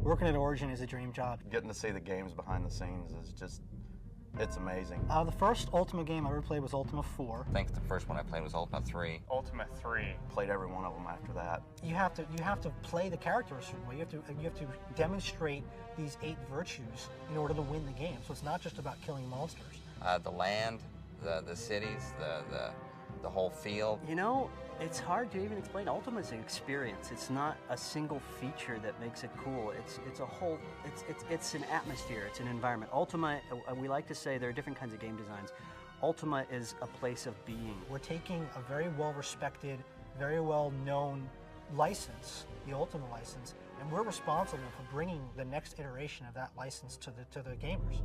Working at Origin is a dream job. Getting to see the games behind the scenes is just, it's amazing. The first Ultima game I ever played was Ultima 4. I think the first one I played was Ultima 3. Ultima 3. Played every one of them after that. You have to play the character a certain way. You have to demonstrate these 8 virtues in order to win the game. So it's not just about killing monsters. The land, the cities, the whole field. You know, it's hard to even explain. Ultima is an experience. It's not a single feature that makes it cool. It's a whole. It's an atmosphere. It's an environment. Ultima, we like to say there are different kinds of game designs. Ultima is a place of being. We're taking a very well-respected, very well-known license, the Ultima license, and we're responsible for bringing the next iteration of that license to the gamers.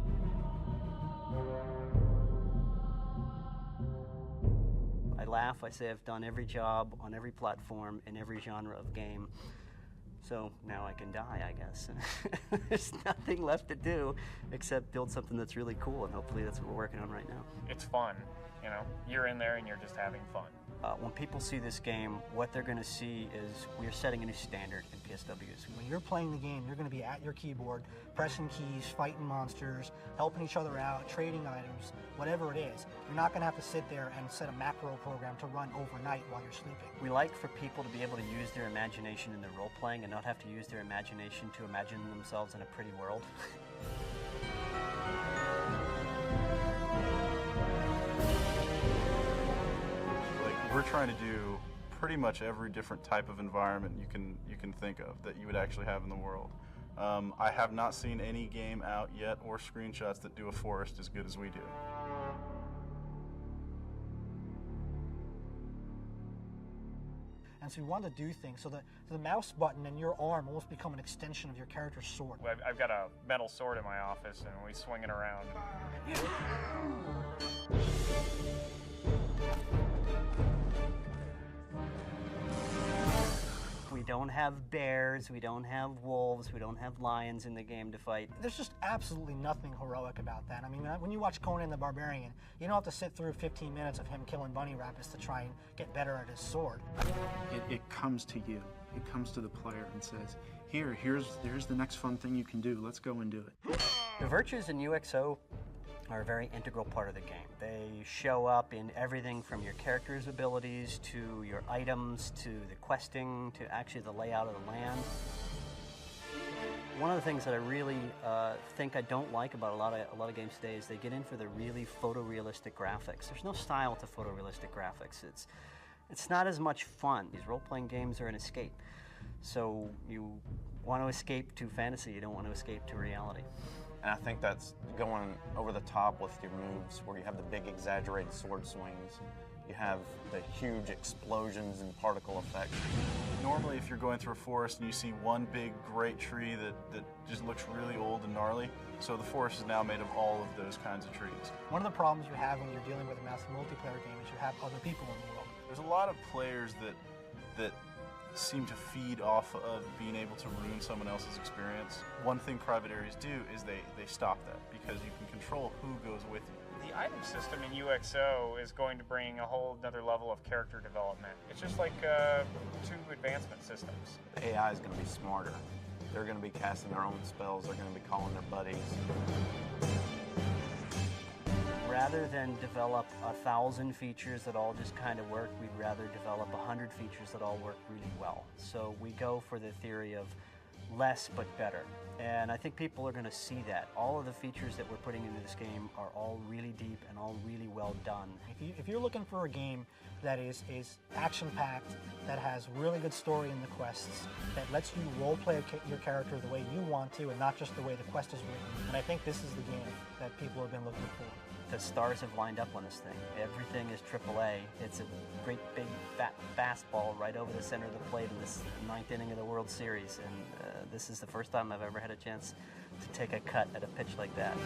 I laugh, I say I've done every job on every platform in every genre of game. So now I can die, I guess. There's nothing left to do except build something that's really cool, and hopefully that's what we're working on right now. It's fun, you know. You're in there and you're just having fun. When people see this game, what they're going to see is we're setting a new standard in PSWs. When you're playing the game, you're going to be at your keyboard, pressing keys, fighting monsters, helping each other out, trading items, whatever it is. You're not going to have to sit there and set a macro program to run overnight while you're sleeping. We like for people to be able to use their imagination in their role-playing and not have to use their imagination to imagine themselves in a pretty world. We're trying to do pretty much every different type of environment you can think of that you would actually have in the world. I have not seen any game out yet or screenshots that do a forest as good as we do. And so we wanted to do things so that the mouse button and your arm almost become an extension of your character's sword. I've got a metal sword in my office and we swing it around. We don't have bears, we don't have wolves, we don't have lions in the game to fight. There's just absolutely nothing heroic about that. I mean, when you watch Conan the Barbarian, you don't have to sit through 15 minutes of him killing bunny rabbits to try and get better at his sword. It comes to you. It comes to the player and says, here's the next fun thing you can do. Let's go and do it. The virtues in UXO are a very integral part of the game. They show up in everything from your character's abilities to your items to the questing to actually the layout of the land. One of the things that I really think I don't like about a lot of games today is they get in for the really photorealistic graphics. There's no style to photorealistic graphics. It's not as much fun. These role-playing games are an escape. So you want to escape to fantasy, you don't want to escape to reality. And I think that's going over the top with your moves, where you have the big exaggerated sword swings. You have the huge explosions and particle effects. Normally, if you're going through a forest and you see one big great tree that just looks really old and gnarly, so the forest is now made of all of those kinds of trees. One of the problems you have when you're dealing with a massive multiplayer game is you have other people in the world. There's a lot of players that seem to feed off of being able to ruin someone else's experience. One thing private areas do is they stop that, because you can control who goes with you. The item system in UXO is going to bring a whole another level of character development. It's just like 2 advancement systems. The AI is going to be smarter. They're going to be casting their own spells. They're going to be calling their buddies. Rather than develop 1,000 features that all just kind of work, we'd rather develop 100 features that all work really well. So we go for the theory of less but better. And I think people are going to see that. All of the features that we're putting into this game are all really deep and all really well done. If you're looking for a game that is action-packed, that has really good story in the quests, that lets you role-play your character the way you want to and not just the way the quest is written, and I think this is the game that people have been looking for. The stars have lined up on this thing. Everything is AAA. It's a great big fat fastball right over the center of the plate in this 9th inning of the World Series, and this is the first time I've ever had a chance to take a cut at a pitch like that.